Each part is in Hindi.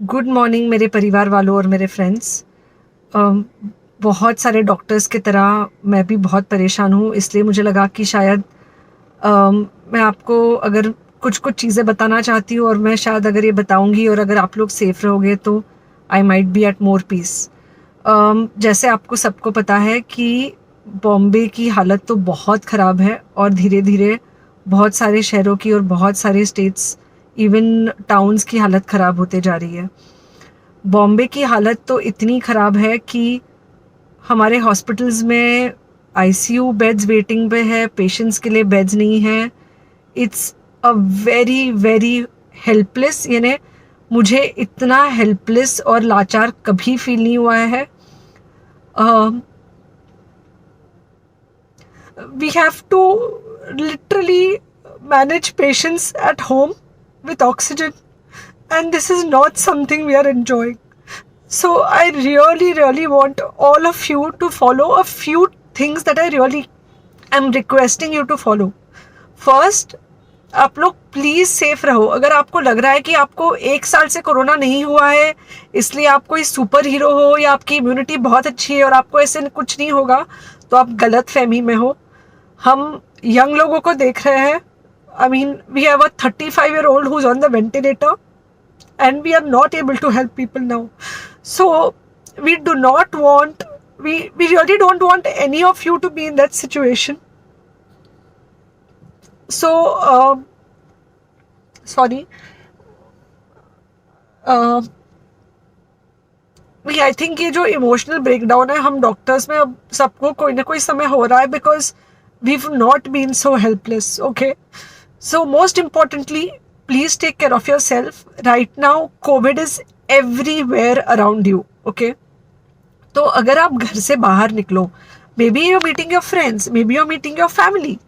गुड मॉर्निंग मेरे परिवार वालों और मेरे फ्रेंड्स। बहुत सारे डॉक्टर्स की तरह मैं भी बहुत परेशान हूँ, इसलिए मुझे लगा कि शायद मैं आपको अगर कुछ कुछ चीज़ें बताना चाहती हूँ और मैं शायद अगर ये बताऊँगी और अगर आप लोग सेफ रहोगे तो I might be at more peace. जैसे आपको सबको पता है कि बॉम्बे की हालत तो बहुत ख़राब है और धीरे धीरे बहुत सारे शहरों की और बहुत सारे स्टेट्स, इवन टाउन्स की हालत ख़राब होते जा रही है। बॉम्बे की हालत तो इतनी ख़राब है कि हमारे हॉस्पिटल्स में आईसीयू बेड्स वेटिंग पे है, पेशेंट्स के लिए बेड्स नहीं है। It's a very very helpless, यानी मुझे इतना हेल्पलेस और लाचार कभी फील नहीं हुआ है। We have to literally manage patients at home with oxygen, and this is not something we are enjoying. So I really want all of you to follow a few things that I really am requesting you to follow. First, आप लोग प्लीज सेफ रहो। अगर आपको लग रहा है कि आपको 1 साल से कोरोना नहीं हुआ है इसलिए आप कोई सुपर हीरो हो या आपकी इम्यूनिटी बहुत अच्छी है और आपको ऐसे कुछ नहीं होगा, तो आप गलत फहमी में हो। हम यंग लोगों को देख रहे हैं। I mean, we have a 35-year-old who's on the ventilator and we are not able to help people now. So we do not want, we really don't want any of you to be in that situation. So sorry, uh, I think ये जो इमोशनल ब्रेकडाउन है हम डॉक्टर्स में अब सबको कोई ना कोई समय हो रहा है, because we've not been so helpless. Okay, so most importantly please take care of your self. Right now Covid is everywhere around you. Okay, तो अगर आप घर से बाहर निकलो, may be your meeting your friends, may be your meeting your family,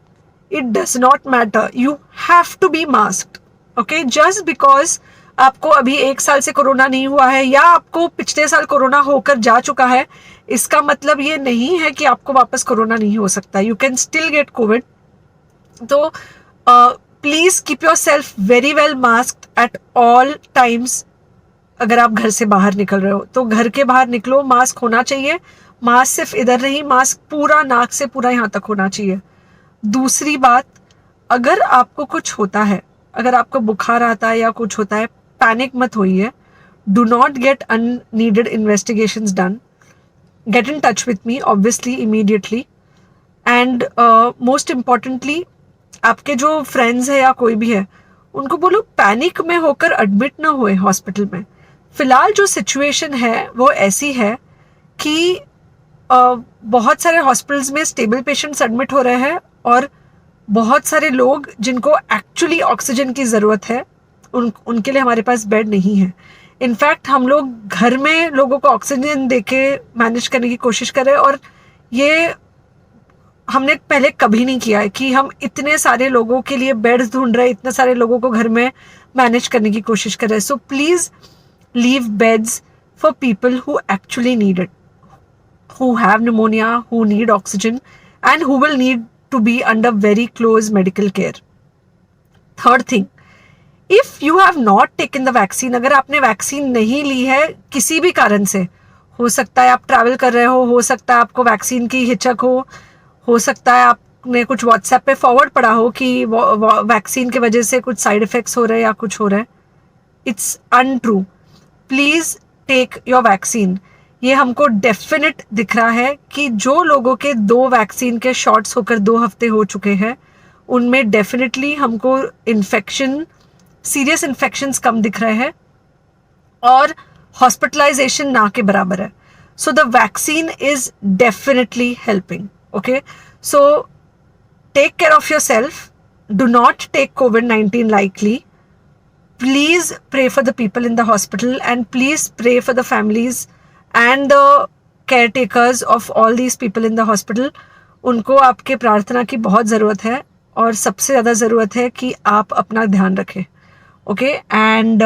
it does not matter, you have to be masked. Okay, just because आपको अभी 1 साल से कोरोना नहीं हुआ है या आपको पिछले साल कोरोना होकर जा चुका है, इसका मतलब ये नहीं है कि आपको वापस कोरोना नहीं हो सकता। You can still get COVID. तो please keep yourself very well masked at all times. अगर आप घर से बाहर निकल रहे हो तो घर के बाहर निकलो, मास्क होना चाहिए। मास्क सिर्फ इधर नहीं, मास्क पूरा नाक से पूरा यहाँ तक होना चाहिए। दूसरी बात, अगर आपको कुछ होता है, अगर आपको बुखार आता है या कुछ होता है, पैनिक मत होइए। Do not get unneeded investigations done. Get in touch with me obviously immediately. And most importantly, आपके जो फ्रेंड्स है या कोई भी है उनको बोलो पैनिक में होकर एडमिट ना हुए हॉस्पिटल में। फिलहाल जो सिचुएशन है वो ऐसी है कि बहुत सारे हॉस्पिटल्स में स्टेबल पेशेंट्स एडमिट हो रहे हैं और बहुत सारे लोग जिनको एक्चुअली ऑक्सीजन की ज़रूरत है उनके लिए हमारे पास बेड नहीं है। इनफैक्ट हम लोग घर में लोगों को ऑक्सीजन देके मैनेज करने की कोशिश कर रहे हैं और ये हमने पहले कभी नहीं किया है कि हम इतने सारे लोगों के लिए बेड्स ढूंढ रहे हैं, इतने सारे लोगों को घर में मैनेज करने की कोशिश कर रहे हैं। So please leave beds for people who actually need it, who have pneumonia, who need oxygen, and who will need to be under very close medical care. Third thing, if you have not taken the vaccine, अगर आपने वैक्सीन नहीं ली है किसी भी कारण से, हो सकता है आप ट्रैवल कर रहे हो सकता है आपको वैक्सीन की हिचक हो सकता है आपने कुछ व्हाट्सएप पे फॉरवर्ड पढ़ा हो कि वैक्सीन की वजह से कुछ साइड इफेक्ट्स हो रहे हैं या कुछ हो रहा है। It's untrue. Please take your vaccine. ये हमको डेफिनेट दिख रहा है कि जो लोगों के 2 वैक्सीन के शॉट्स होकर 2 हफ्ते हो चुके हैं उनमें डेफिनेटली हमको इन्फेक्शन, सीरियस इन्फेक्शंस कम दिख रहे हैं और हॉस्पिटलाइजेशन ना के बराबर है। So the vaccine is definitely helping. Okay, so take care of your self, do not take COVID-19 lightly. Please pray for the people in the hospital and please pray for the families and the caretakers of all these people in the hospital. उनको आपके प्रार्थना की बहुत ज़रूरत है और सबसे ज़्यादा ज़रूरत है कि आप अपना ध्यान रखें। ओके, एंड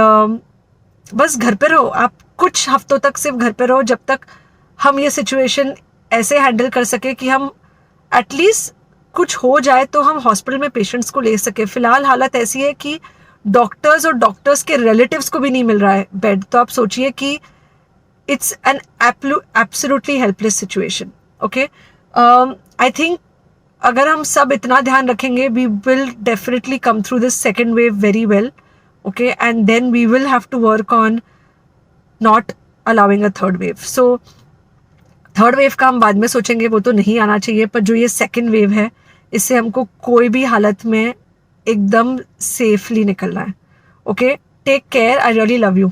बस घर पे रहो। आप कुछ हफ्तों तक सिर्फ घर पे रहो जब तक हम ये सिचुएशन ऐसे हैंडल कर सके कि हम एटलीस्ट कुछ हो जाए तो हम हॉस्पिटल में पेशेंट्स को ले सके। फ़िलहाल हालत ऐसी है कि डॉक्टर्स और डॉक्टर्स के रिलेटिव्स को भी नहीं मिल रहा है बेड, तो आप सोचिए कि it's an absolutely helpless situation. Okay, I think अगर हम सब इतना ध्यान रखेंगे, we will definitely come through this second wave very well. Okay, and then we will have to work on not allowing a third wave. So third wave का हम बाद में सोचेंगे, वो तो नहीं आना चाहिए, पर जो ये सेकेंड वेव है इससे हमको कोई भी हालत में एकदम सेफली निकलना है. Okay, take care, I really love you.